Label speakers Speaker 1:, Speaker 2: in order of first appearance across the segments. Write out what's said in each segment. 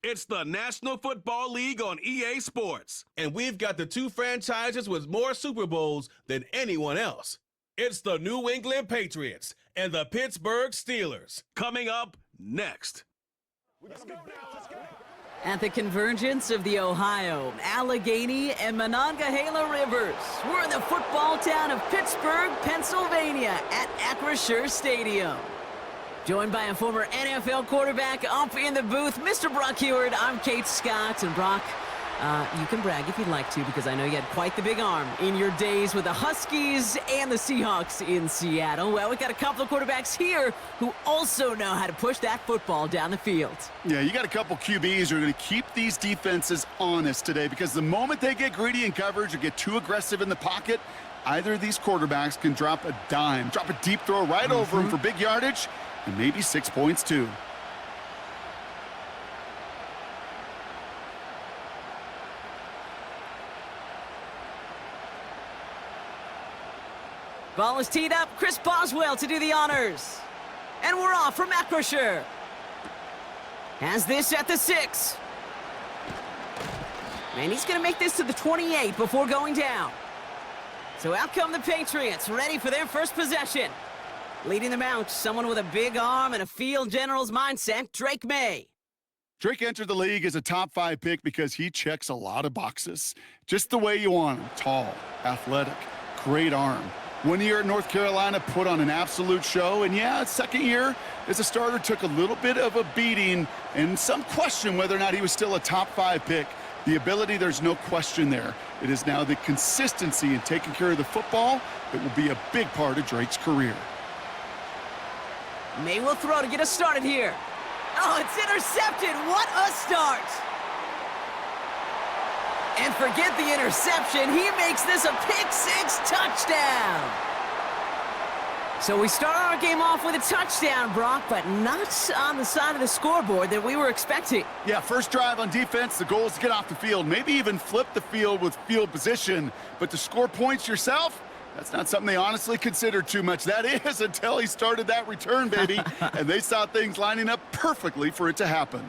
Speaker 1: It's the National Football League on EA Sports, and we've got the two franchises with more Super Bowls than anyone else. It's the New England Patriots and the Pittsburgh Steelers. Coming up next.
Speaker 2: Let's go now, let's go.
Speaker 3: At the convergence of the Ohio, Allegheny, and Monongahela Rivers, we're in the football town of Pittsburgh, Pennsylvania at Acrisure Stadium. Joined by a former NFL quarterback up in the booth, Mr. Brock Heward. I'm Kate Scott, and Brock, you can brag if you'd like to, because I know you had quite the big arm in your days with the Huskies and the Seahawks in Seattle. Well, we've got a couple of quarterbacks here who also know how to push that football down the field.
Speaker 4: Yeah, you got a couple QBs who are going to keep these defenses honest today, because the moment they get greedy in coverage or get too aggressive in the pocket, either of these quarterbacks can drop a dime, drop a deep throw right over them for big yardage, and maybe 6 points too.
Speaker 3: Ball is teed up. Chris Boswell to do the honors. And we're off from Acrisure. Has this at the 6. And he's going to make this to the 28 before going down. So out come the Patriots, ready for their first possession. Leading them out, someone with a big arm and a field general's mindset, Drake May.
Speaker 4: Drake entered the league as a top 5 pick because he checks a lot of boxes. Just the way you want him. Tall, athletic, great arm. 1 year at North Carolina, put on an absolute show. And yeah, second year as a starter took a little bit of a beating and some question whether or not he was still a top 5 pick. The ability, there's no question there. It is now the consistency in taking care of the football that will be a big part of Drake's career.
Speaker 3: May will throw to get us started here. Oh, it's intercepted. What a start. And forget the interception. He makes this a pick-6 touchdown. So we start our game off with a touchdown, Brock, but not on the side of the scoreboard that we were expecting.
Speaker 4: Yeah, first drive on defense, the goal is to get off the field, maybe even flip the field with field position. But to score points yourself, that's not something they honestly considered too much. That is until he started that return, baby. And they saw things lining up perfectly for it to happen.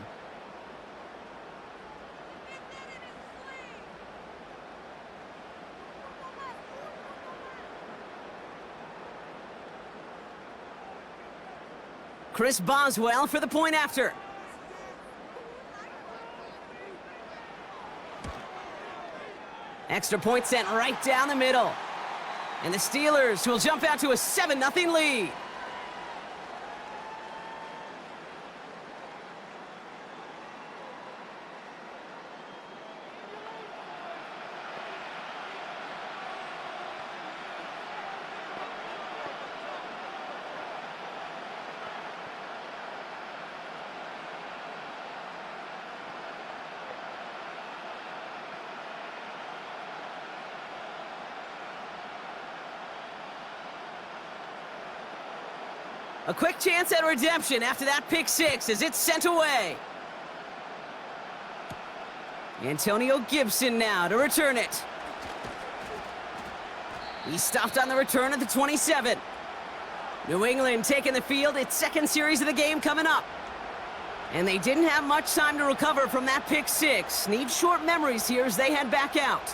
Speaker 3: Chris Boswell for the point after. Extra point sent right down the middle. And the Steelers will jump out to a 7-0 lead. A quick chance at redemption after that pick-6 as it's sent away. Antonio Gibson now to return it. He stopped on the return at the 27. New England taking the field, its second series of the game coming up. And they didn't have much time to recover from that pick-6. Need short memories here as they head back out.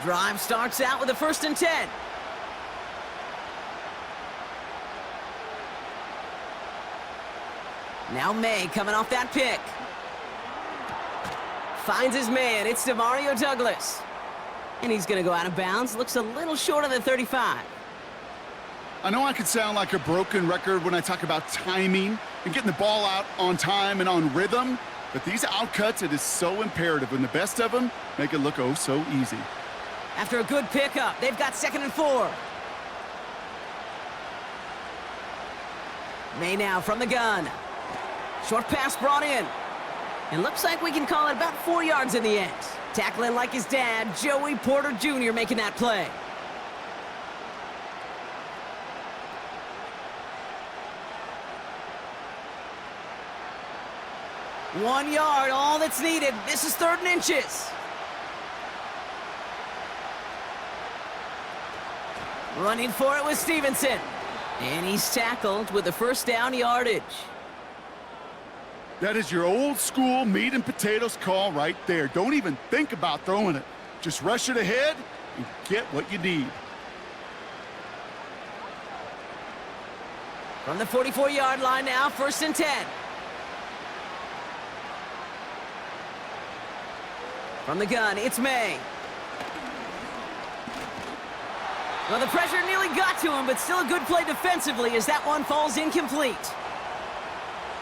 Speaker 3: Drive starts out with a 1st and 10. Now May coming off that pick. Finds his man. It's DeMario Douglas. And he's going to go out of bounds. Looks a little short of the 35.
Speaker 4: I know I could sound like a broken record when I talk about timing and getting the ball out on time and on rhythm, but these outcuts, it is so imperative, and the best of them make it look oh so easy.
Speaker 3: After a good pickup, they've got 2nd and 4. May now from the gun. Short pass brought in. And looks like we can call it about 4 yards in the end. Tackling like his dad, Joey Porter Jr. making that play. One yard, all that's needed. This is 3rd and inches. Running for it with Stevenson. And he's tackled with the first down yardage.
Speaker 4: That is your old school meat and potatoes call right there. Don't even think about throwing it. Just rush it ahead and get what you need.
Speaker 3: From the 44-yard line now, 1st and 10. From the gun, it's May. Well, the pressure nearly got to him, but still a good play defensively as that one falls incomplete.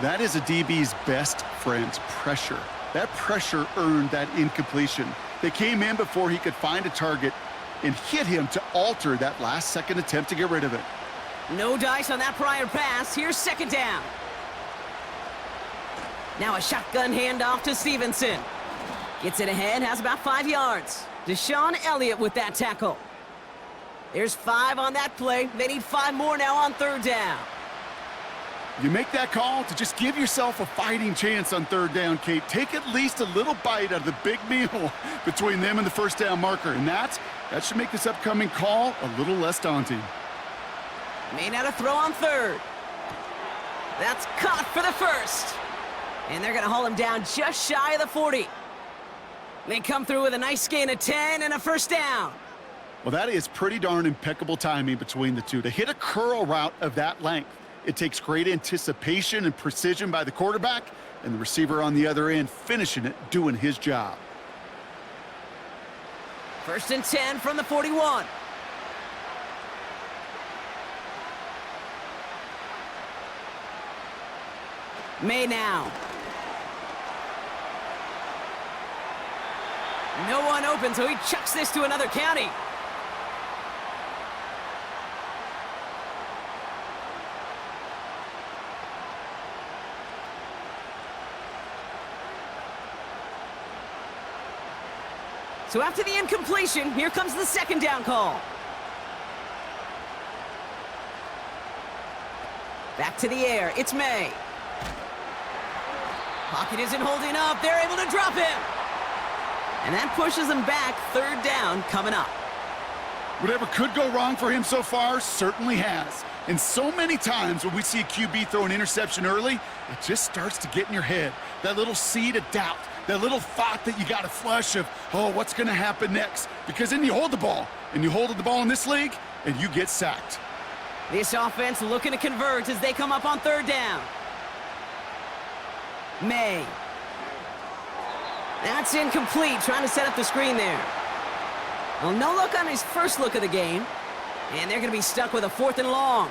Speaker 4: That is a DB's best friend, pressure. That pressure earned that incompletion. They came in before he could find a target and hit him to alter that last-second attempt to get rid of it.
Speaker 3: No dice on that prior pass. Here's 2nd down. Now a shotgun handoff to Stevenson. Gets it ahead, has about 5 yards. Deshaun Elliott with that tackle. There's 5 on that play. They need 5 more now on 3rd down.
Speaker 4: You make that call to just give yourself a fighting chance on 3rd down, Kate. Take at least a little bite out of the big meal between them and the 1st down marker. And that should make this upcoming call a little less daunting.
Speaker 3: May not have throw on 3rd. That's caught for the 1st. And they're going to haul him down just shy of the 40. They come through with a nice gain of 10 and a 1st down.
Speaker 4: Well, that is pretty darn impeccable timing between the two. To hit a curl route of that length, it takes great anticipation and precision by the quarterback, and the receiver on the other end finishing it, doing his job.
Speaker 3: 1st and 10 from the 41. May now. No one open, so he chucks this to another county. So after the incompletion, here comes the 2nd down call. Back to the air, it's May. Pocket isn't holding up, they're able to drop him. And that pushes him back, 3rd down coming up.
Speaker 4: Whatever could go wrong for him so far certainly has. And so many times when we see a QB throw an interception early, it just starts to get in your head. That little seed of doubt, that little thought that you got to flush of, oh, what's going to happen next? Because then you hold the ball, and you hold the ball in this league, and you get sacked.
Speaker 3: This offense looking to convert as they come up on 3rd down. May. That's incomplete, trying to set up the screen there. Well, no look on his first look of the game. And they're going to be stuck with a 4th and long.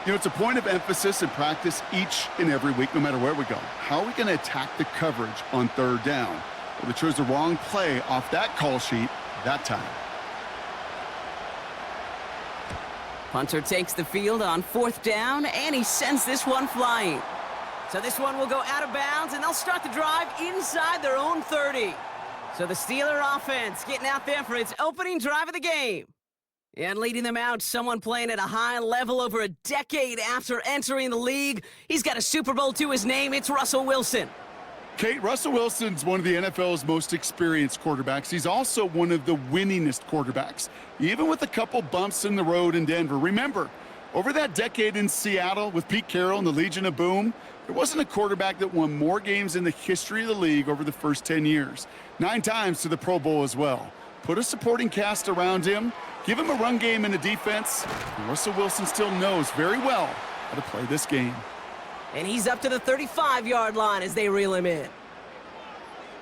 Speaker 4: You know, it's a point of emphasis and practice each and every week, no matter where we go. How are we going to attack the coverage on 3rd down? Well, they chose the wrong play off that call sheet that time.
Speaker 3: Punter takes the field on 4th down, and he sends this one flying. So this one will go out of bounds, and they'll start the drive inside their own 30. So the Steeler offense getting out there for its opening drive of the game. And leading them out, someone playing at a high level over a decade after entering the league. He's got a Super Bowl to his name. It's Russell Wilson.
Speaker 4: Kate, Russell Wilson's one of the NFL's most experienced quarterbacks. He's also one of the winningest quarterbacks, even with a couple bumps in the road in Denver. Remember, over that decade in Seattle with Pete Carroll and the Legion of Boom, there wasn't a quarterback that won more games in the history of the league over the first 10 years. 9 times to the Pro Bowl as well. Put a supporting cast around him, give him a run game and a defense, and Russell Wilson still knows very well how to play this game.
Speaker 3: And he's up to the 35-yard line as they reel him in.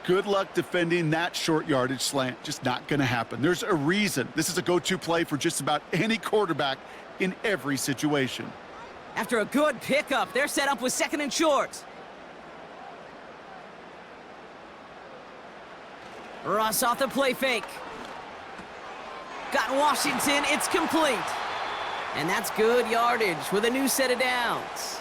Speaker 4: Good luck defending that short yardage slant. Just not going to happen. There's a reason this is a go-to play for just about any quarterback in every situation.
Speaker 3: After a good pickup, they're set up with 2nd and short. Russ off the play fake. Got Washington, it's complete. And that's good yardage with a new set of downs.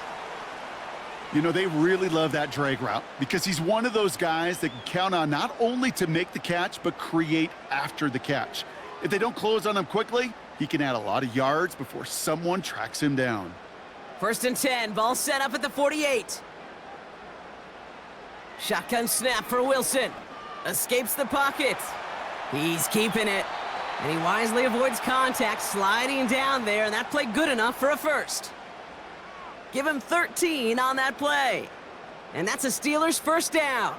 Speaker 4: You know, they really love that drag route because he's one of those guys that can count on not only to make the catch, but create after the catch. If they don't close on him quickly, he can add a lot of yards before someone tracks him down.
Speaker 3: 1st and 10, ball set up at the 48. Shotgun snap for Wilson. Escapes the pocket. He's keeping it. And he wisely avoids contact, sliding down there, and that play good enough for a first. Give him 13 on that play. And that's a Steelers first down.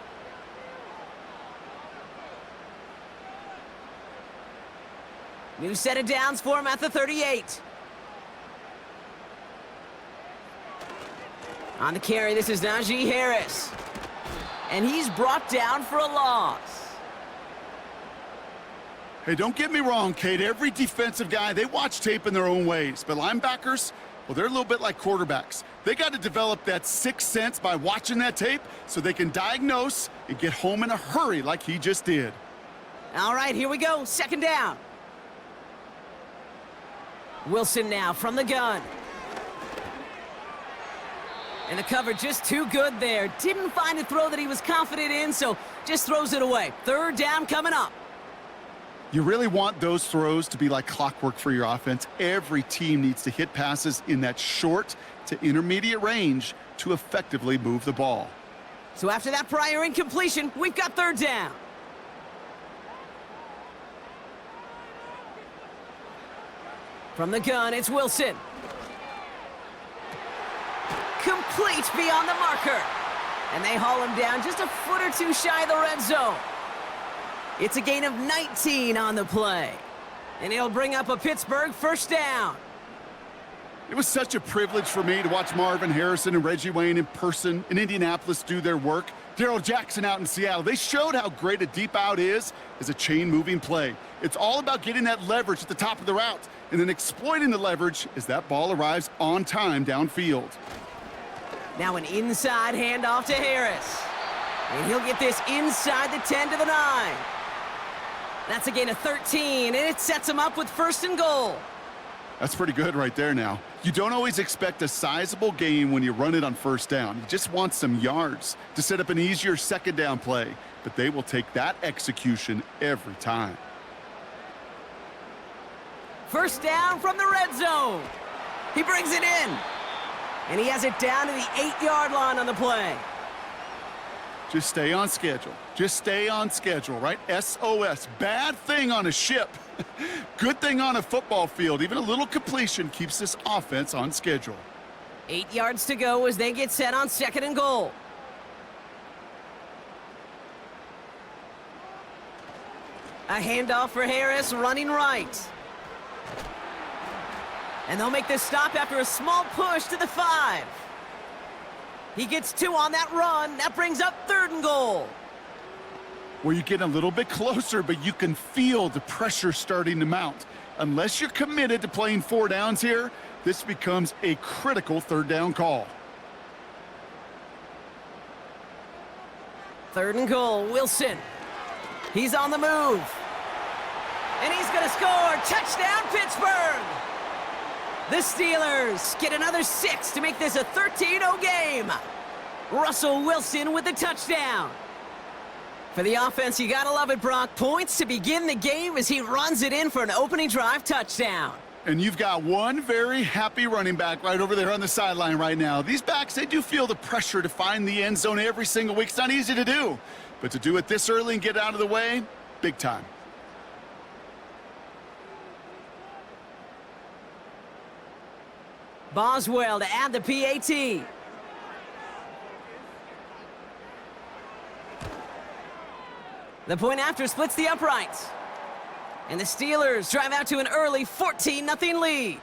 Speaker 3: New set of downs for him at the 38. On the carry, this is Najee Harris. And he's brought down for a loss.
Speaker 4: Hey, don't get me wrong, Kate. Every defensive guy, they watch tape in their own ways. But linebackers, well, they're a little bit like quarterbacks. They got to develop that sixth sense by watching that tape so they can diagnose and get home in a hurry like he just did.
Speaker 3: All right, here we go. Second down. Wilson now from the gun. And the cover just too good there. Didn't find a throw that he was confident in, so just throws it away. Third down coming up.
Speaker 4: You really want those throws to be like clockwork for your offense. Every team needs to hit passes in that short to intermediate range to effectively move the ball.
Speaker 3: So after that prior incompletion, we've got third down. From the gun, it's Wilson. Complete beyond the marker. And they haul him down just a foot or two shy of the red zone. It's a gain of 19 on the play. And he'll bring up a Pittsburgh first down.
Speaker 4: It was such a privilege for me to watch Marvin Harrison and Reggie Wayne in person in Indianapolis do their work. Darrell Jackson out in Seattle. They showed how great a deep out is as a chain-moving play. It's all about getting that leverage at the top of the route and then exploiting the leverage as that ball arrives on time downfield.
Speaker 3: Now an inside handoff to Harris. And he'll get this inside the 10 to the 9. That's a gain of 13, and it sets him up with first and goal.
Speaker 4: That's pretty good right there now. You don't always expect a sizable gain when you run it on first down. You just want some yards to set up an easier second down play, but they will take that execution every time.
Speaker 3: First down from the red zone. He brings it in. And he has it down to the 8-yard line on the play.
Speaker 4: Just stay on schedule. Just stay on schedule, right? SOS. Bad thing on a ship. Good thing on a football field. Even a little completion keeps this offense on schedule.
Speaker 3: 8 yards to go as they get set on second and goal. A handoff for Harris, running right. And they'll make this stop after a small push to the 5. He gets 2 on that run. That brings up third and goal.
Speaker 4: Well, you get a little bit closer, but you can feel the pressure starting to mount. Unless you're committed to playing 4 downs here, this becomes a critical third down call.
Speaker 3: Third and goal, Wilson. He's on the move. And he's going to score. Touchdown, Pittsburgh! The Steelers get another 6 to make this a 13-0 game. Russell Wilson with the touchdown. For the offense, you gotta love it, Brock. Points to begin the game as he runs it in for an opening drive touchdown.
Speaker 4: And you've got one very happy running back right over there on the sideline right now. These backs, they do feel the pressure to find the end zone every single week. It's not easy to do. But to do it this early and get out of the way, big time.
Speaker 3: Boswell to add the PAT. The point after splits the uprights. And the Steelers drive out to an early 14-0 lead.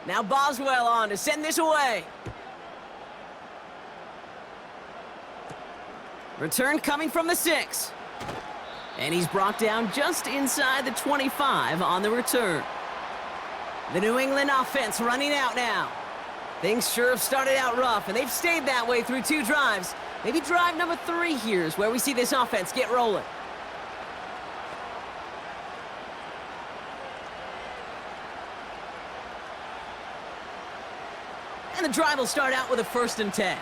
Speaker 3: Now Boswell on to send this away. Return coming from the 6. And he's brought down just inside the 25 on the return. The New England offense running out now. Things sure have started out rough, and they've stayed that way through 2 drives. Maybe drive number 3 here is where we see this offense get rolling. And the drive will start out with a 1st and 10.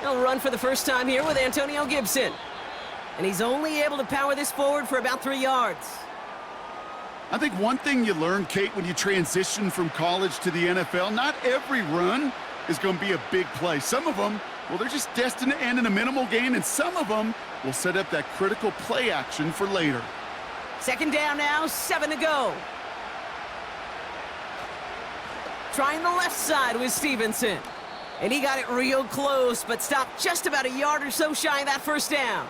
Speaker 3: He'll run for the first time here with Antonio Gibson. And he's only able to power this forward for about 3 yards.
Speaker 4: I think one thing you learn, Kate, when you transition from college to the NFL, not every run is going to be a big play. Some of them, well, they're just destined to end in a minimal gain, and some of them will set up that critical play action for later.
Speaker 3: 2nd down now, 7 to go. Trying the left side with Stevenson. And he got it real close, but stopped just about a yard or so shy of that 1st down.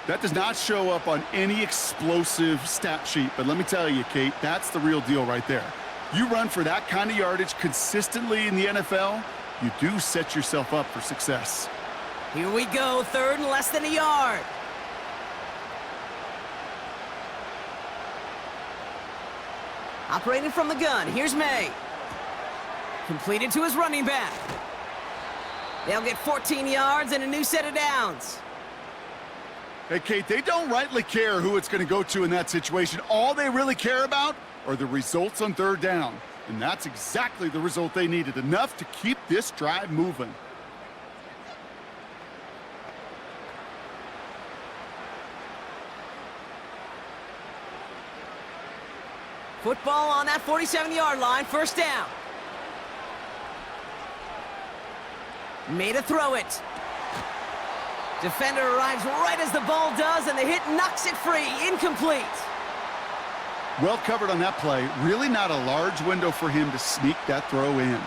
Speaker 4: That does not show up on any explosive stat sheet, but let me tell you, Kate, that's the real deal right there. You run for that kind of yardage consistently in the NFL, you do set yourself up for success.
Speaker 3: Here we go, 3rd and less than a yard. Operating from the gun, here's May. Completed to his running back. They'll get 14 yards and a new set of downs.
Speaker 4: Hey, Kate, they don't rightly care who it's going to go to in that situation. All they really care about are the results on 3rd down. And that's exactly the result they needed, enough to keep this drive moving.
Speaker 3: Football on that 47-yard line, 1st down. Made a throw it. Defender arrives right as the ball does, and the hit knocks it free. Incomplete.
Speaker 4: Well covered on that play. Really not a large window for him to sneak that throw in.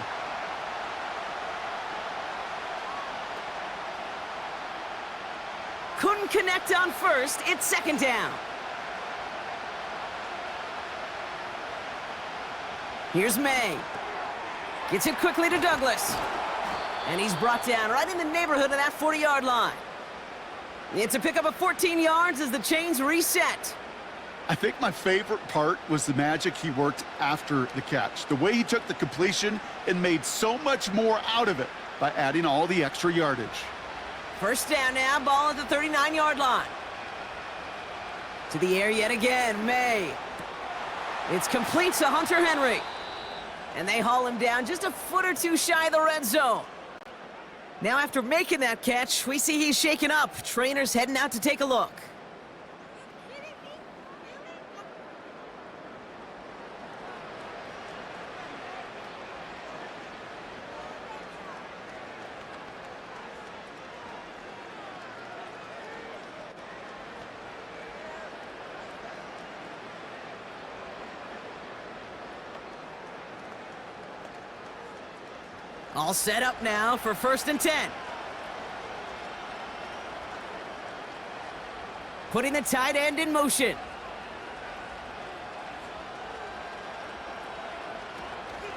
Speaker 3: Couldn't connect on 1st. It's 2nd down. Here's May. Gets it quickly to Douglas. And he's brought down right in the neighborhood of that 40-yard line. It's a pickup of 14 yards as the chains reset.
Speaker 4: I think my favorite part was the magic he worked after the catch. The way he took the completion and made so much more out of it by adding all the extra yardage.
Speaker 3: 1st down now, ball at the 39-yard line. To the air yet again, May. It's complete to Hunter Henry. And they haul him down just a foot or two shy of the red zone. Now after making that catch, we see he's shaken up. Trainer's heading out to take a look. All set up now for 1st and 10. Putting the tight end in motion.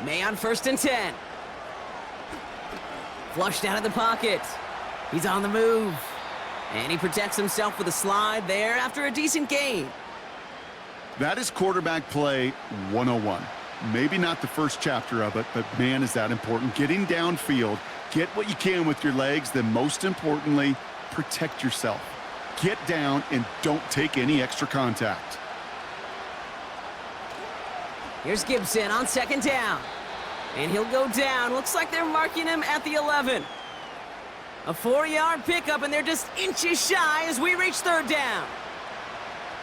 Speaker 3: May on 1st and 10. Flushed out of the pocket. He's on the move. And he protects himself with a slide there after a decent gain.
Speaker 4: That is quarterback play 101. Maybe not the first chapter of it, but man, is that important. Getting downfield, get what you can with your legs, then most importantly, protect yourself. Get down and don't take any extra contact.
Speaker 3: Here's Gibson on 2nd down. And he'll go down. Looks like they're marking him at the 11. A 4-yard pickup, and they're just inches shy as we reach 3rd down.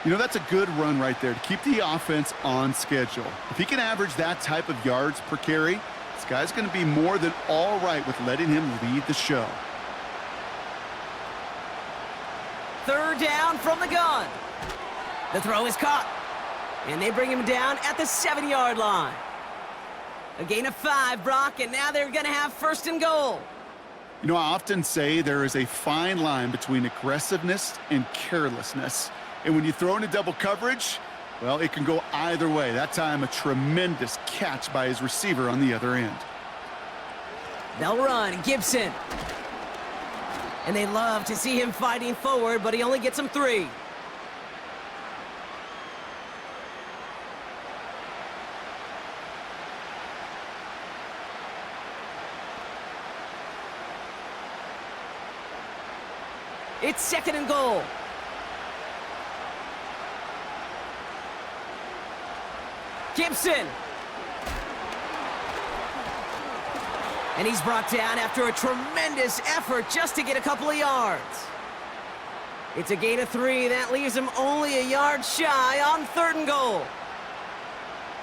Speaker 4: You know, that's a good run right there to keep the offense on schedule. If he can average that type of yards per carry, this guy's going to be more than all right with letting him lead the show.
Speaker 3: 3rd down from the gun. The throw is caught. And they bring him down at the 7-yard line. A gain of 5, Brock, and now they're going to have 1st and goal.
Speaker 4: You know, I often say there is a fine line between aggressiveness and carelessness. And when you throw into double coverage, well, it can go either way. That time, a tremendous catch by his receiver on the other end.
Speaker 3: They'll run, Gibson. And they love to see him fighting forward, but he only gets them 3. It's 2nd and goal. Gibson. And he's brought down after a tremendous effort just to get a couple of yards. It's a gain of 3. That leaves him only a yard shy on 3rd and goal.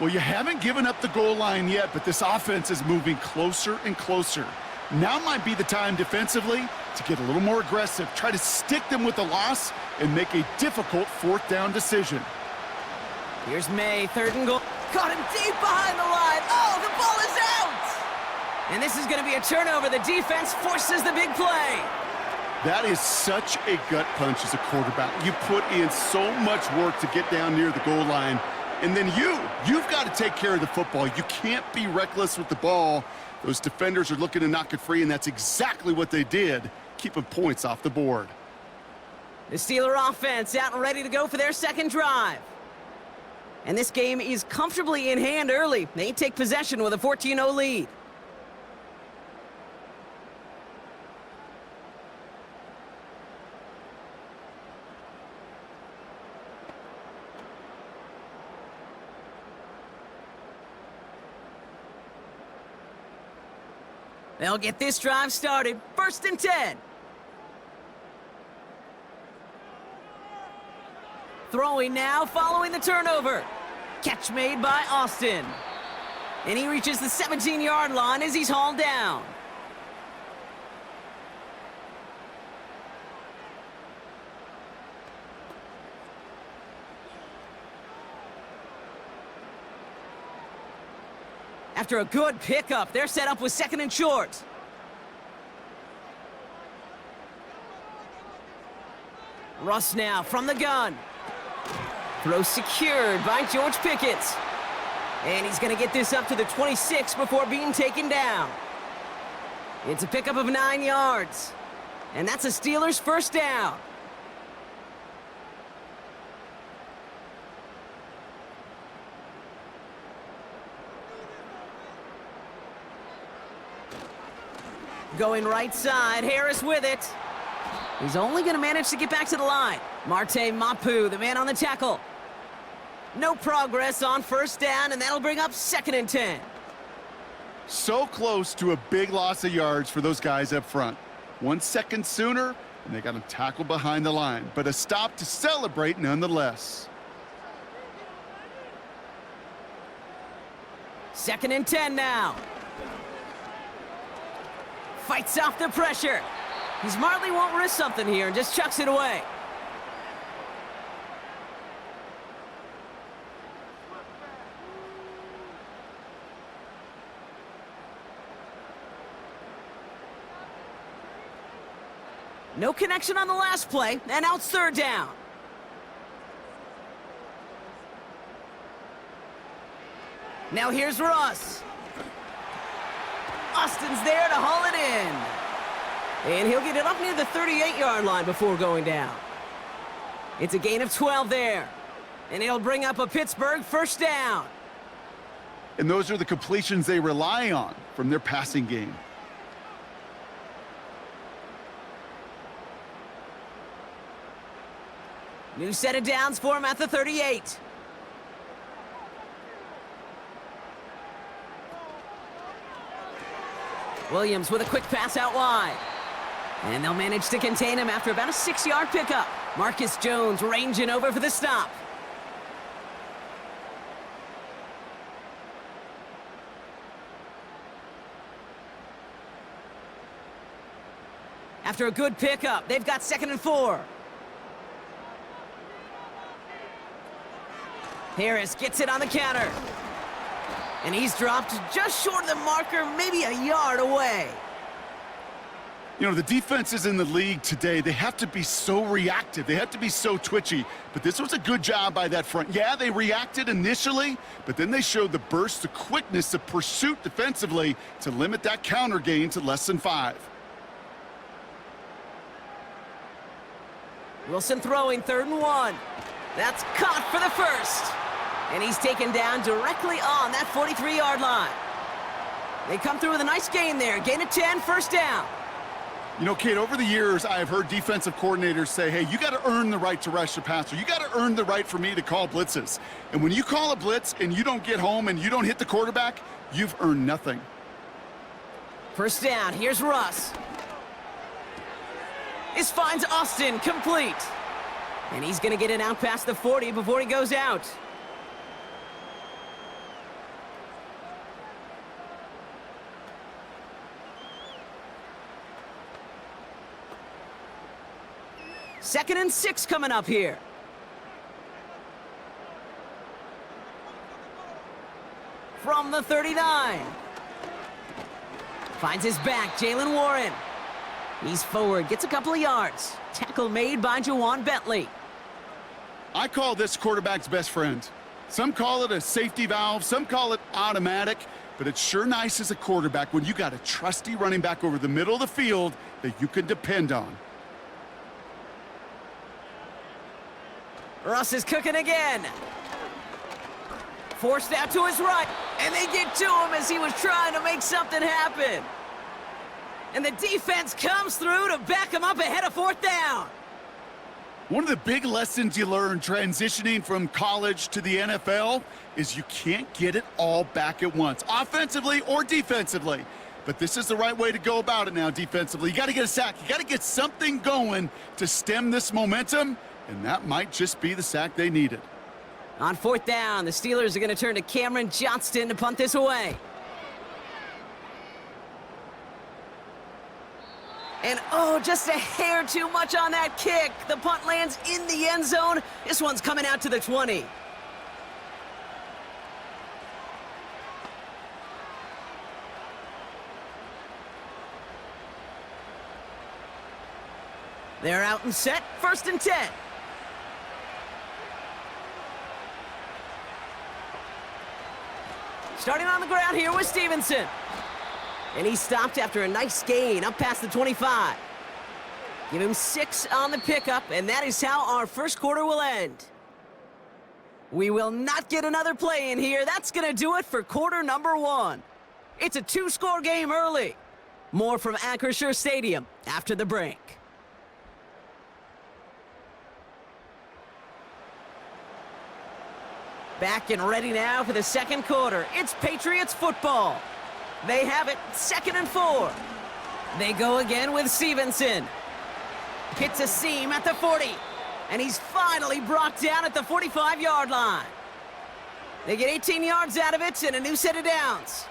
Speaker 4: Well, you haven't given up the goal line yet, but this offense is moving closer and closer. Now might be the time defensively to get a little more aggressive, try to stick them with the loss, and make a difficult 4th down decision.
Speaker 3: Here's May, 3rd and goal. Caught him deep behind the line. Oh, the ball is out! And this is going to be a turnover. The defense forces the big play.
Speaker 4: That is such a gut punch as a quarterback. You put in so much work to get down near the goal line, and then you've got to take care of the football. You can't be reckless with the ball. Those defenders are looking to knock it free, and that's exactly what they did, keeping points off the board.
Speaker 3: The Steeler offense out and ready to go for their 2nd drive. And this game is comfortably in hand early. They take possession with a 14-0 lead. They'll get this drive started. 1st and 10. Throwing now following the turnover. Catch made by Austin. And he reaches the 17-yard line as he's hauled down. After a good pickup, they're set up with 2nd and short. Russ now from the gun. Throw secured by George Pickett. And he's going to get this up to the 26 before being taken down. It's a pickup of 9 yards. And that's a Steelers 1st down. Going right side, Harris with it. He's only going to manage to get back to the line. Marte Mapu, the man on the tackle. No progress on 1st down, and that'll bring up 2nd and 10.
Speaker 4: So close to a big loss of yards for those guys up front. 1 second sooner, and they got him tackled behind the line. But a stop to celebrate nonetheless.
Speaker 3: 2nd and 10 now. Fights off the pressure. He smartly won't risk something here and just chucks it away. No connection on the last play, and now it's 3rd down. Now here's Russ. Austin's there to haul it in. And he'll get it up near the 38-yard line before going down. It's a gain of 12 there. And it'll bring up a Pittsburgh 1st down.
Speaker 4: And those are the completions they rely on from their passing game.
Speaker 3: New set of downs for him at the 38. Williams with a quick pass out wide. And they'll manage to contain him after about a 6-yard pickup. Marcus Jones ranging over for the stop. After a good pickup, they've got 2nd and 4. Harris gets it on the counter. And he's dropped just short of the marker, maybe a yard away.
Speaker 4: You know, the defenses in the league today, they have to be so reactive. They have to be so twitchy. But this was a good job by that front. Yeah, they reacted initially, but then they showed the burst, the quickness, the pursuit defensively to limit that counter gain to less than 5.
Speaker 3: Wilson throwing 3rd and 1. That's caught for the 1st. And he's taken down directly on that 43-yard line. They come through with a nice gain there. Gain of 10, 1st down.
Speaker 4: You know, Kate, over the years, I have heard defensive coordinators say, hey, you got to earn the right to rush the passer. You got to earn the right for me to call blitzes. And when you call a blitz and you don't get home and you don't hit the quarterback, you've earned nothing.
Speaker 3: First down, here's Russ. This finds Austin complete. And he's going to get it out past the 40 before he goes out. Second and 6 coming up here. From the 39. Finds his back, Jalen Warren. He's forward, gets a couple of yards. Tackle made by Juwan Bentley.
Speaker 4: I call this quarterback's best friend. Some call it a safety valve, some call it automatic, but it's sure nice as a quarterback when you got a trusty running back over the middle of the field that you can depend on.
Speaker 3: Russ is cooking again. Forced out to his right, and they get to him as he was trying to make something happen. And the defense comes through to back him up ahead of fourth down.
Speaker 4: One of the big lessons you learn transitioning from college to the NFL is you can't get it all back at once, offensively or defensively. But this is the right way to go about it now defensively. You got to get a sack. You got to get something going to stem this momentum, and that might just be the sack they needed.
Speaker 3: On fourth down, the Steelers are going to turn to Cameron Johnston to punt this away. And oh, just a hair too much on that kick. The punt lands in the end zone. This one's coming out to the 20. They're out and set, first and 10. Starting on the ground here with Stevenson. And he stopped after a nice gain up past the 25. Give him 6 on the pickup, and that is how our first quarter will end. We will not get another play in here. That's going to do it for quarter number 1. It's a 2-score game early. More from Acrisure Stadium after the break. Back and ready now for the second quarter. It's Patriots football. They have it, 2nd and 4. They go again with Stevenson. Hits a seam at the 40. And he's finally brought down at the 45-yard line. They get 18 yards out of it and a new set of downs.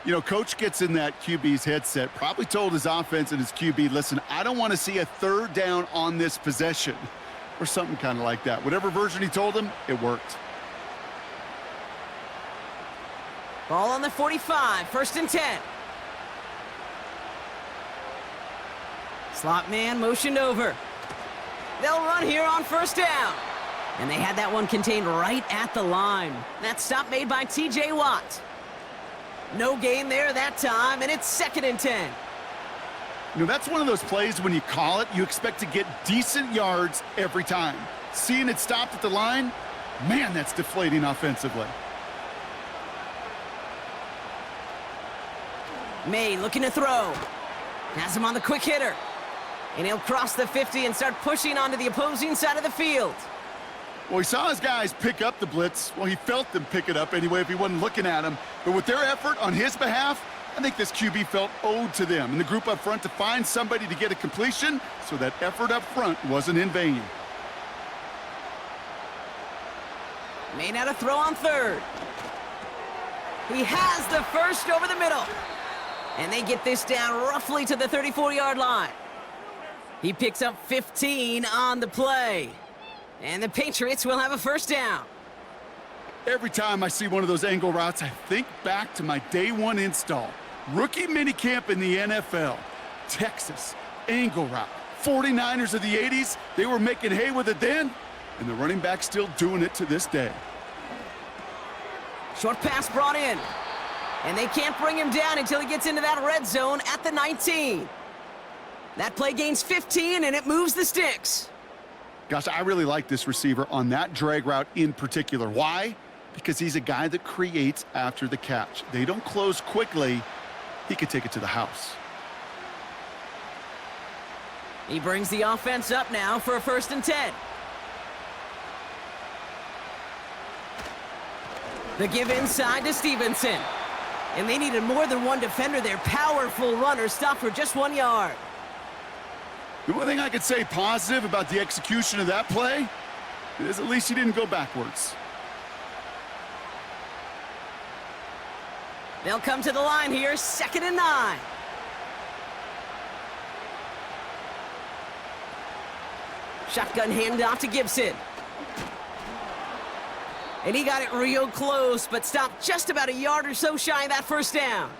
Speaker 4: You know, coach gets in that QB's headset, probably told his offense and his QB, listen, I don't want to see a third down on this possession. Or something kind of like that. Whatever version he told him, it worked.
Speaker 3: Ball on the 45, 1st and 10. Slot man motioned over. They'll run here on first down. And they had that one contained right at the line. That stop made by TJ Watt. No gain there that time, and it's 2nd and 10.
Speaker 4: You know, that's one of those plays when you call it, you expect to get decent yards every time. Seeing it stopped at the line, man, that's deflating offensively.
Speaker 3: May looking to throw. Has him on the quick hitter. And he'll cross the 50 and start pushing onto the opposing side of the field.
Speaker 4: Well, he saw his guys pick up the blitz. Well, he felt them pick it up anyway if he wasn't looking at him. But with their effort on his behalf, I think this QB felt owed to them and the group up front to find somebody to get a completion so that effort up front wasn't in vain.
Speaker 3: May not a throw on 3rd. He has the first over the middle. And they get this down roughly to the 34-yard line. He picks up 15 on the play. And the Patriots will have a first down.
Speaker 4: Every time I see one of those angle routes, I think back to my day 1 install. Rookie minicamp in the NFL. Texas, angle route. 49ers of the 80s, they were making hay with it then, and the running back's still doing it to this day.
Speaker 3: Short pass brought in. And they can't bring him down until he gets into that red zone at the 19. That play gains 15, and it moves the sticks.
Speaker 4: Gosh, I really like this receiver on that drag route in particular. Why? Because he's a guy that creates after the catch. They don't close quickly. He could take it to the house.
Speaker 3: He brings the offense up now for a 1st and 10. The give inside to Stevenson. And they needed more than one defender. Their powerful runner stopped for just 1 yard.
Speaker 4: The one thing I could say positive about the execution of that play is at least he didn't go backwards.
Speaker 3: They'll come to the line here, 2nd and 9. Shotgun handoff to Gibson. And he got it real close, but stopped just about a yard or so shy of that 1st down.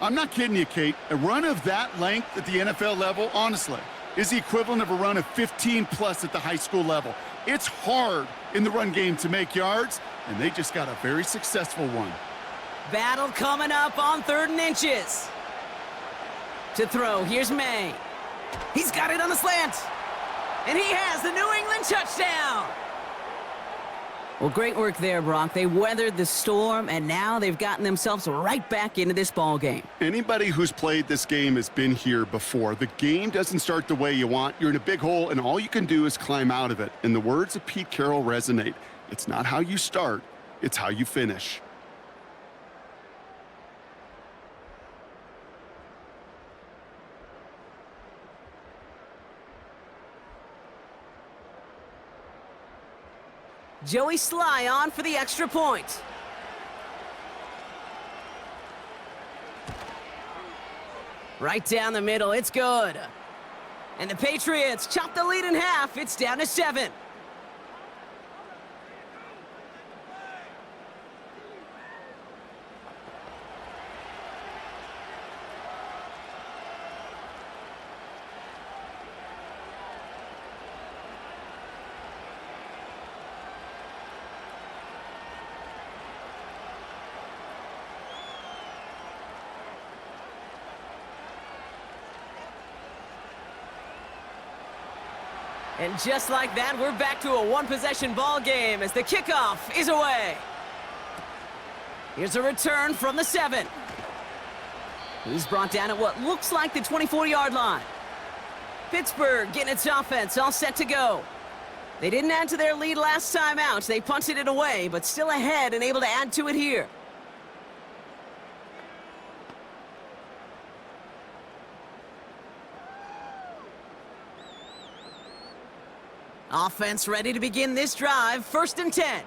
Speaker 4: I'm not kidding you, Kate. A run of that length at the NFL level, honestly, is the equivalent of a run of 15+ at the high school level. It's hard in the run game to make yards, and they just got a very successful one.
Speaker 3: Battle coming up on 3rd and inches. To throw, here's May. He's got it on the slant. And he has the New England touchdown. Well, great work there, Brock. They weathered the storm, and now they've gotten themselves right back into this ball game.
Speaker 4: Anybody who's played this game has been here before. The game doesn't start the way you want. You're in a big hole, and all you can do is climb out of it. And the words of Pete Carroll resonate. It's not how you start, it's how you finish.
Speaker 3: Joey Sly on for the extra point. Right down the middle, it's good. And the Patriots chop the lead in half. It's down to 7. And just like that, we're back to a one-possession ball game as the kickoff is away. Here's a return from the 7. He's brought down at what looks like the 24-yard line. Pittsburgh getting its offense all set to go. They didn't add to their lead last time out. They punted it away, but still ahead and able to add to it here. Offense ready to begin this drive. 1st and 10.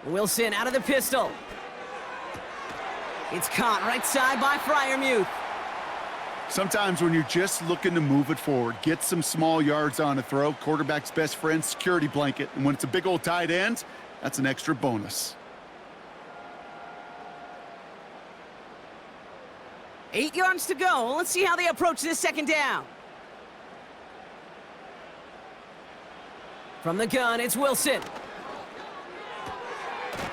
Speaker 3: Wilson out of the pistol. It's caught right side by Freiermuth.
Speaker 4: Sometimes when you're just looking to move it forward, get some small yards on a throw, quarterback's best friend, security blanket. And when it's a big old tight end, that's an extra bonus.
Speaker 3: 8 yards to go. Let's see how they approach this 2nd down. From the gun, it's Wilson.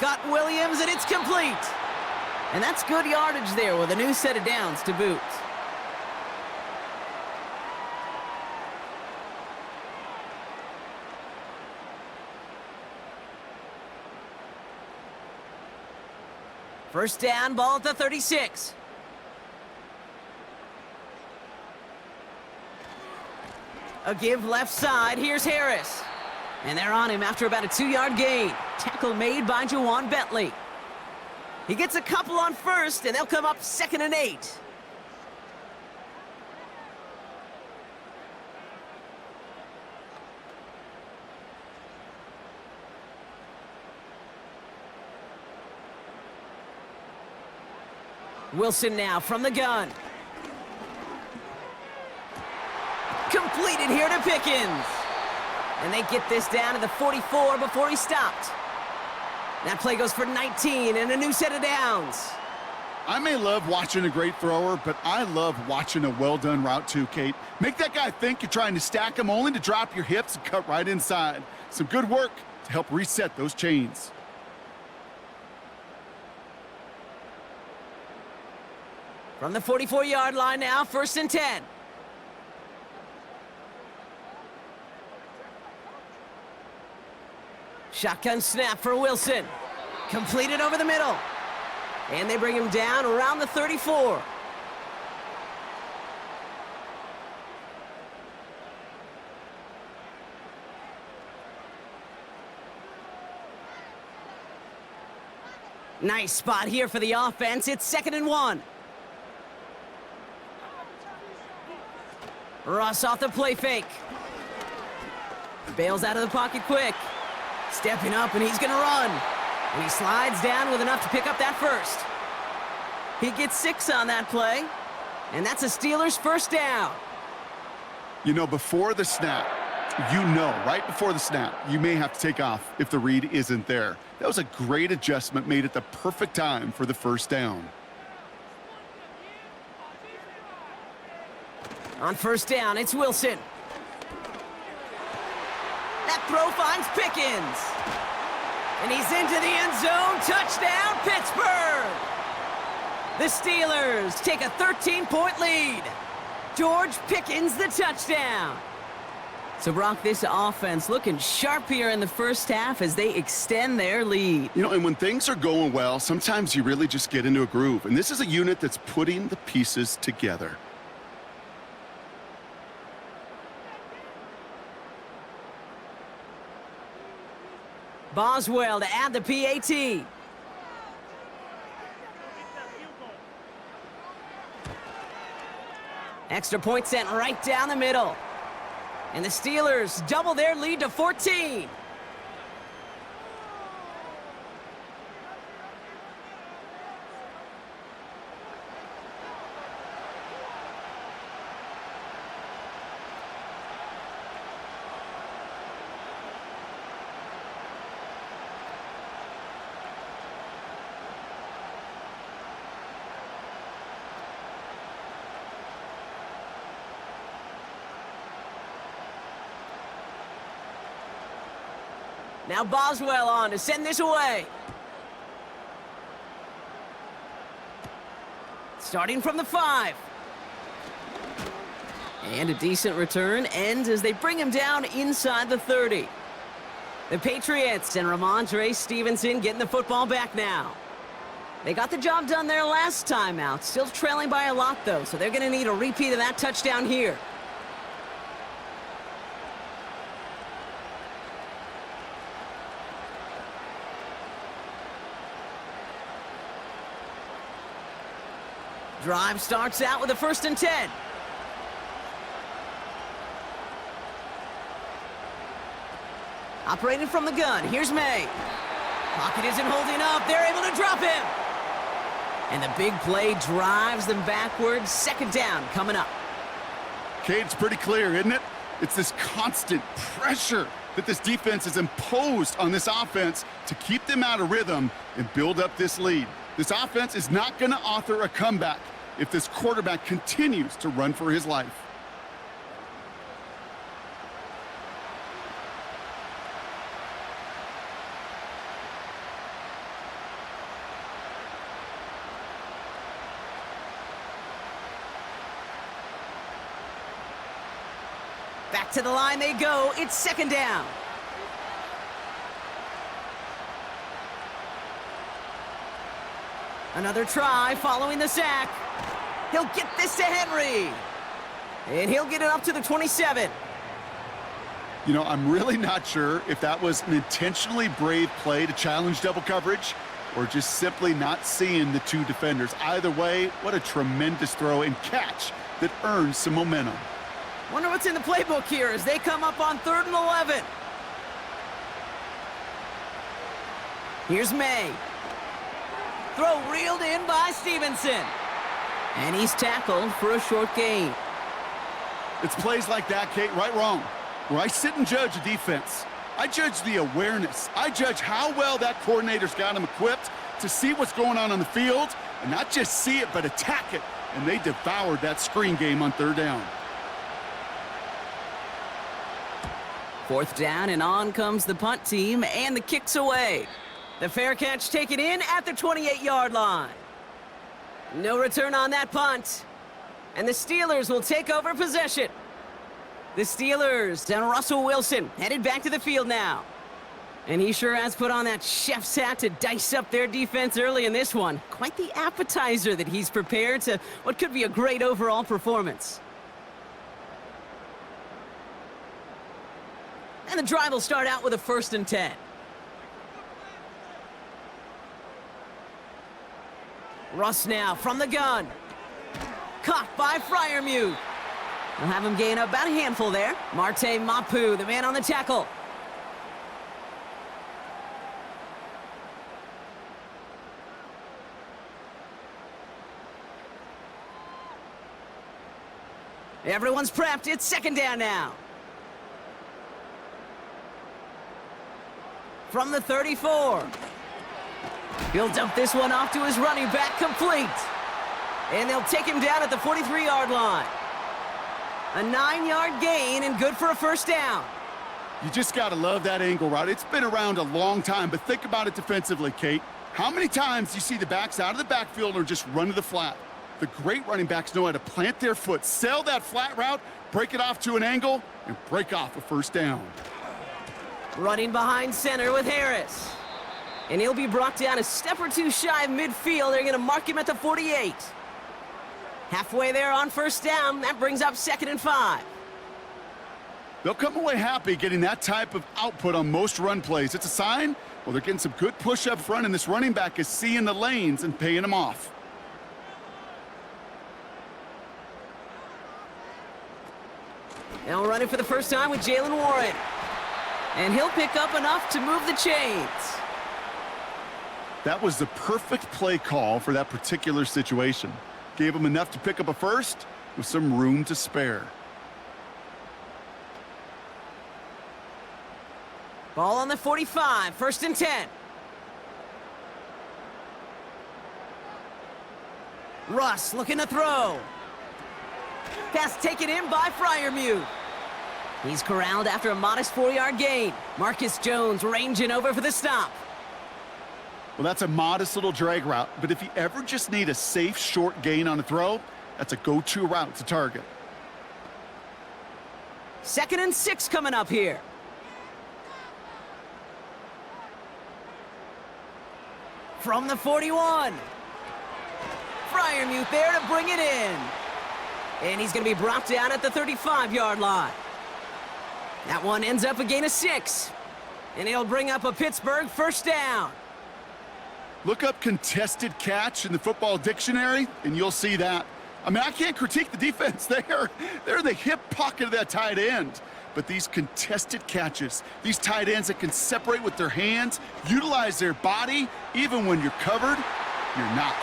Speaker 3: Got Williams, and it's complete. And that's good yardage there with a new set of downs to boot. First down, ball at the 36. A give left side, here's Harris. And they're on him after about a 2-yard gain. Tackle made by Jawan Bentley. He gets a couple on 1st, and they'll come up 2nd and 8. Wilson now from the gun. Completed here to Pickens. And they get this down to the 44 before he stopped. That play goes for 19 and a new set of downs.
Speaker 4: I may love watching a great thrower, but I love watching a well-done route too, Kate. Make that guy think you're trying to stack him only to drop your hips and cut right inside. Some good work to help reset those chains.
Speaker 3: From the 44-yard line now, 1st and 10. Shotgun snap for Wilson. Completed over the middle. And they bring him down around the 34. Nice spot here for the offense. It's 2nd and 1. Russ off the play fake. Bails out of the pocket quick. Stepping up, and he's going to run. And he slides down with enough to pick up that first. He gets 6 on that play. And that's a Steelers first down.
Speaker 4: You know, before the snap, right before the snap, you may have to take off if the read isn't there. That was a great adjustment made at the perfect time for the first down.
Speaker 3: On first down, it's Wilson. That throw finds Pickens. And he's into the end zone. Touchdown, Pittsburgh! The Steelers take a 13-point lead. George Pickens, the touchdown. So, Brock, this offense looking sharp here in the first half as they extend their lead.
Speaker 4: You know, and when things are going well, sometimes you really just get into a groove. And this is a unit that's putting the pieces together.
Speaker 3: Boswell to add the PAT. Extra point sent right down the middle. And the Steelers double their lead to 14. Now Boswell on to send this away. Starting from the 5. And a decent return ends as they bring him down inside the 30. The Patriots and Ramondre Stevenson getting the football back now. They got the job done their last time out. Still trailing by a lot, though, so they're going to need a repeat of that touchdown here. Drive starts out with a 1st and 10. Operating from the gun, here's May. Pocket isn't holding up, they're able to drop him. And the big play drives them backwards. 2nd down coming up.
Speaker 4: Kate, it's pretty clear, isn't it? It's this constant pressure that this defense has imposed on this offense to keep them out of rhythm and build up this lead. This offense is not going to author a comeback if this quarterback continues to run for his life.
Speaker 3: Back to the line they go. It's 2nd down. Another try following the sack. He'll get this to Henry. And he'll get it up to the 27.
Speaker 4: You know, I'm really not sure if that was an intentionally brave play to challenge double coverage or just simply not seeing the 2 defenders. Either way, what a tremendous throw and catch that earns some momentum.
Speaker 3: Wonder what's in the playbook here as they come up on 3rd and 11. Here's May. Throw reeled in by Stevenson. And he's tackled for a short gain.
Speaker 4: It's plays like that, Kate, right, wrong, where I sit and judge a defense. I judge the awareness. I judge how well that coordinator's got him equipped to see what's going on the field and not just see it, but attack it. And they devoured that screen game on 3rd down.
Speaker 3: 4th down, and on comes the punt team, and the kick's away. The fair catch taken in at the 28-yard line. No return on that punt. And the Steelers will take over possession. The Steelers and Russell Wilson headed back to the field now. And he sure has put on that chef's hat to dice up their defense early in this one. Quite the appetizer that he's prepared to what could be a great overall performance. And the drive will start out with a 1st and 10. Russ now from the gun. Caught by Freiermuth. We'll have him gain about a handful there. Marte Mapu, the man on the tackle. Everyone's prepped. It's second down now. From the 34. He'll dump this one off to his running back, complete. And they'll take him down at the 43-yard line. A 9-yard gain and good for a first down.
Speaker 4: You just got to love that angle route. It's been around a long time, but think about it defensively, Kate. How many times do you see the backs out of the backfield or just run to the flat? The great running backs know how to plant their foot, sail that flat route, break it off to an angle, and break off a first down.
Speaker 3: Running behind center with Harris. And he'll be brought down a step or two shy of midfield. They're going to mark him at the 48. Halfway there on first down. That brings up 2nd and 5.
Speaker 4: They'll come away happy getting that type of output on most run plays. It's a sign, well, they're getting some good push up front, and this running back is seeing the lanes and paying them off.
Speaker 3: Now running for the first time with Jalen Warren. And he'll pick up enough to move the chains.
Speaker 4: That was the perfect play call for that particular situation. Gave him enough to pick up a first with some room to spare.
Speaker 3: Ball on the 45, 1st and 10. Russ looking to throw. Pass taken in by Freiermuth. He's corralled after a modest 4-yard gain. Marcus Jones ranging over for the stop.
Speaker 4: Well, that's a modest little drag route, but if you ever just need a safe, short gain on a throw, that's a go-to route to target.
Speaker 3: 2nd and 6 coming up here. From the 41. Freiermuth there to bring it in. And he's going to be brought down at the 35-yard line. That one ends up a gain of 6. And he'll bring up a Pittsburgh first down.
Speaker 4: Look up contested catch in the football dictionary, and you'll see that. I mean, I can't critique the defense there. They're in the hip pocket of that tight end. But these contested catches, these tight ends that can separate with their hands, utilize their body, even when you're covered, you're not.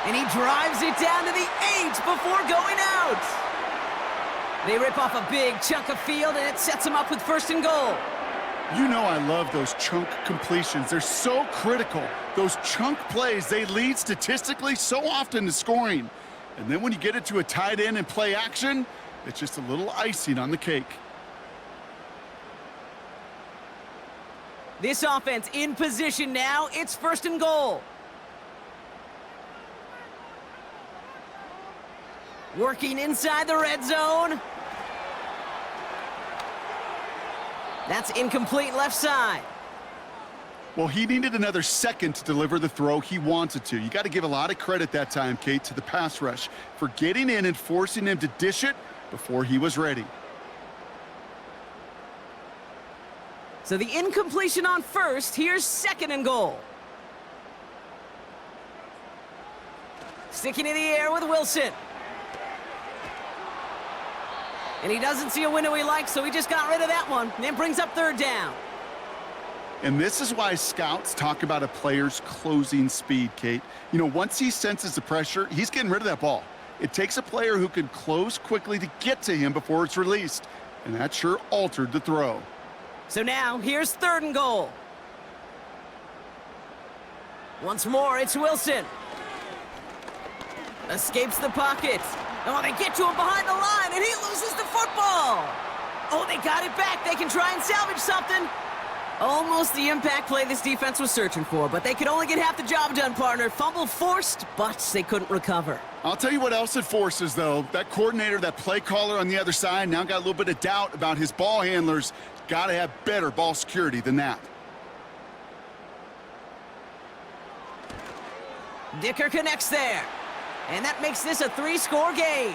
Speaker 3: And he drives it down to the 8 before going out. They rip off a big chunk of field, and it sets them up with 1st and goal.
Speaker 4: You know I love those chunk completions. They're so critical. Those chunk plays, they lead statistically so often to scoring. And then when you get it to a tight end and play action, it's just a little icing on the cake.
Speaker 3: This offense in position now. It's 1st and goal. Working inside the red zone. That's incomplete left side.
Speaker 4: Well, he needed another second to deliver the throw he wanted to. You got to give a lot of credit that time, Kate, to the pass rush for getting in and forcing him to dish it before he was ready.
Speaker 3: So the incompletion on 1st. Here's 2nd and goal. Sticking in the air with Wilson. And he doesn't see a window he likes, so he just got rid of that one. And it brings up 3rd down.
Speaker 4: And this is why scouts talk about a player's closing speed, Kate. You know, once he senses the pressure, he's getting rid of that ball. It takes a player who can close quickly to get to him before it's released. And that sure altered the throw.
Speaker 3: So now, here's 3rd and goal. Once more, it's Wilson. Escapes the pocket. Oh, they get to him behind the line, and he loses the football. Oh, they got it back. They can try and salvage something. Almost the impact play this defense was searching for, but they could only get half the job done, partner. Fumble forced, but they couldn't recover.
Speaker 4: I'll tell you what else it forces, though. That coordinator, that play caller on the other side, now got a little bit of doubt about his ball handlers. Got to have better ball security than that.
Speaker 3: Dicker connects there. And that makes this a 3-score game.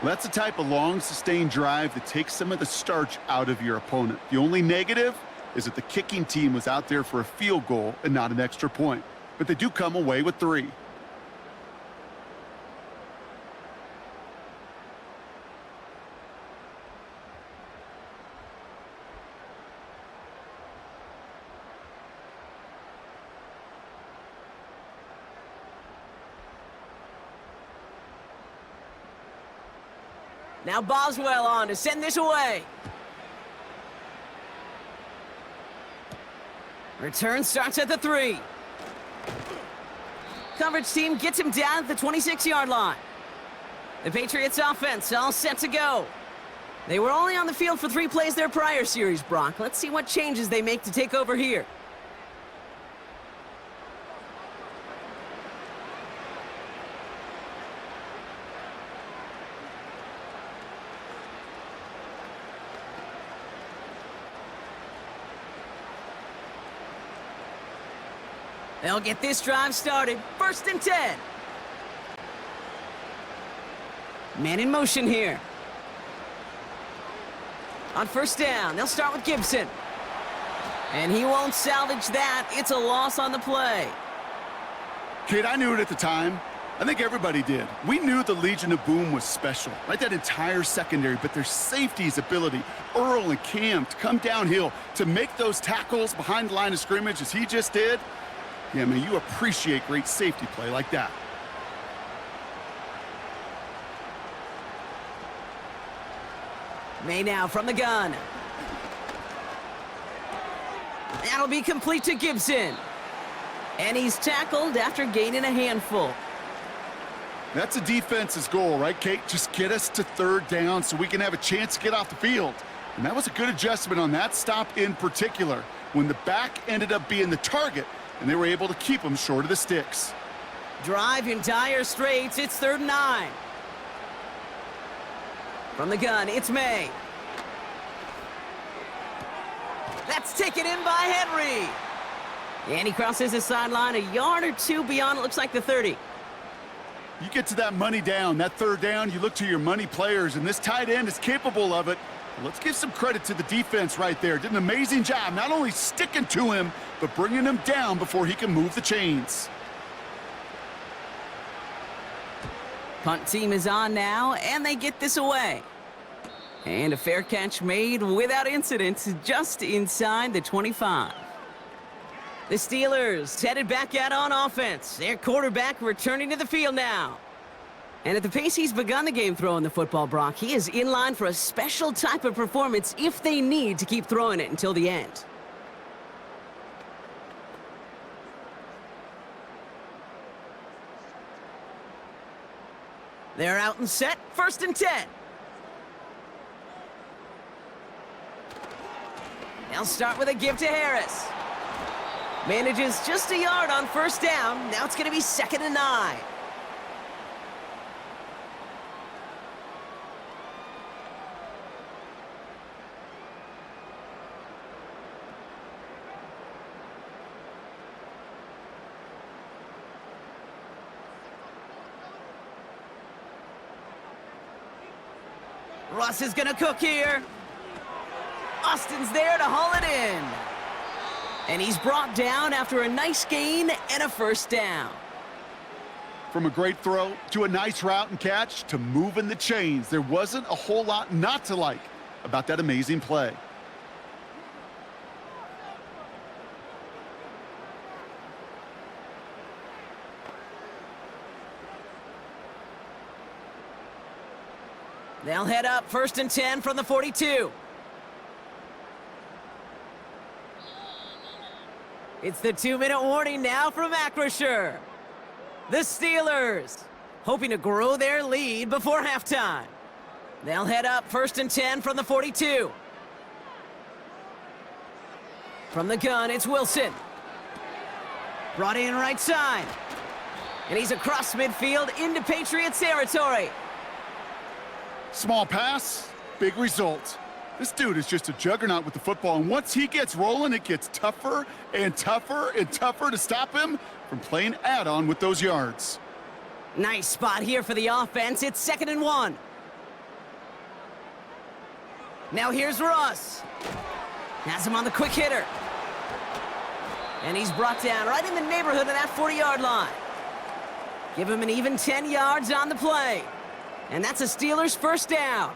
Speaker 4: Well, that's the type of long, sustained drive that takes some of the starch out of your opponent. The only negative is that the kicking team was out there for a field goal and not an extra point. but they do come away with 3.
Speaker 3: Now Boswell on to send this away. Return starts at the 3. Coverage team gets him down at the 26-yard line. The Patriots offense all set to go. They were only on the field for 3 plays their prior series, Brock. Let's see what changes they make to take over here. They'll get this drive started. 1st and 10. Man in motion here. On 1st down, they'll start with Gibson. And he won't salvage that. It's a loss on the play.
Speaker 4: Kid, I knew it at the time. I think everybody did. We knew the Legion of Boom was special, right? That entire secondary, but their safety's ability, Earl and Cam, to come downhill, to make those tackles behind the line of scrimmage as he just did. Yeah, man, you appreciate great safety play like that.
Speaker 3: May now from the gun. That'll be complete to Gibson. And he's tackled after gaining a handful.
Speaker 4: That's a defense's goal, right, Kate? Just get us to 3rd down so we can have a chance to get off the field. And that was a good adjustment on that stop in particular, when the back ended up being the target, and they were able to keep him short of the sticks.
Speaker 3: Drive in dire straits. It's 3rd and 9. From the gun, it's May. That's taken in by Henry. And he crosses the sideline a yard or 2 beyond, it looks like the 30.
Speaker 4: You get to that money down, that 3rd down, you look to your money players, and this tight end is capable of it. Let's give some credit to the defense right there. Did an amazing job, not only sticking to him, but bringing him down before he can move the chains.
Speaker 3: Punt team is on now, and they get this away. And a fair catch made without incident, just inside the 25. The Steelers headed back out on offense. Their quarterback returning to the field now. And at the pace he's begun the game throwing the football, Brock, he is in line for a special type of performance if they need to keep throwing it until the end. They're out and set. 1st and 10. They'll start with a give to Harris. Manages just a yard on 1st down. Now it's going to be 2nd and 9. Russ is going to cook here. Austin's there to haul it in. And he's brought down after a nice gain and a 1st down.
Speaker 4: From a great throw to a nice route and catch to moving the chains, there wasn't a whole lot not to like about that amazing play.
Speaker 3: They'll head up 1st and 10 from the 42. It's the 2-minute warning now from Acrisure. The Steelers hoping to grow their lead before halftime. They'll head up 1st and 10 from the 42. From the gun, it's Wilson. Brought in right side. And he's across midfield into Patriots territory.
Speaker 4: Small pass, big result. This dude is just a juggernaut with the football, and once he gets rolling, it gets tougher and tougher and tougher to stop him from playing add-on with those yards.
Speaker 3: Nice spot here for the offense. It's 2nd and 1. Now here's Russ. Has him on the quick hitter. And he's brought down right in the neighborhood of that 40-yard line. Give him an even 10 yards on the play. And that's a Steelers first down.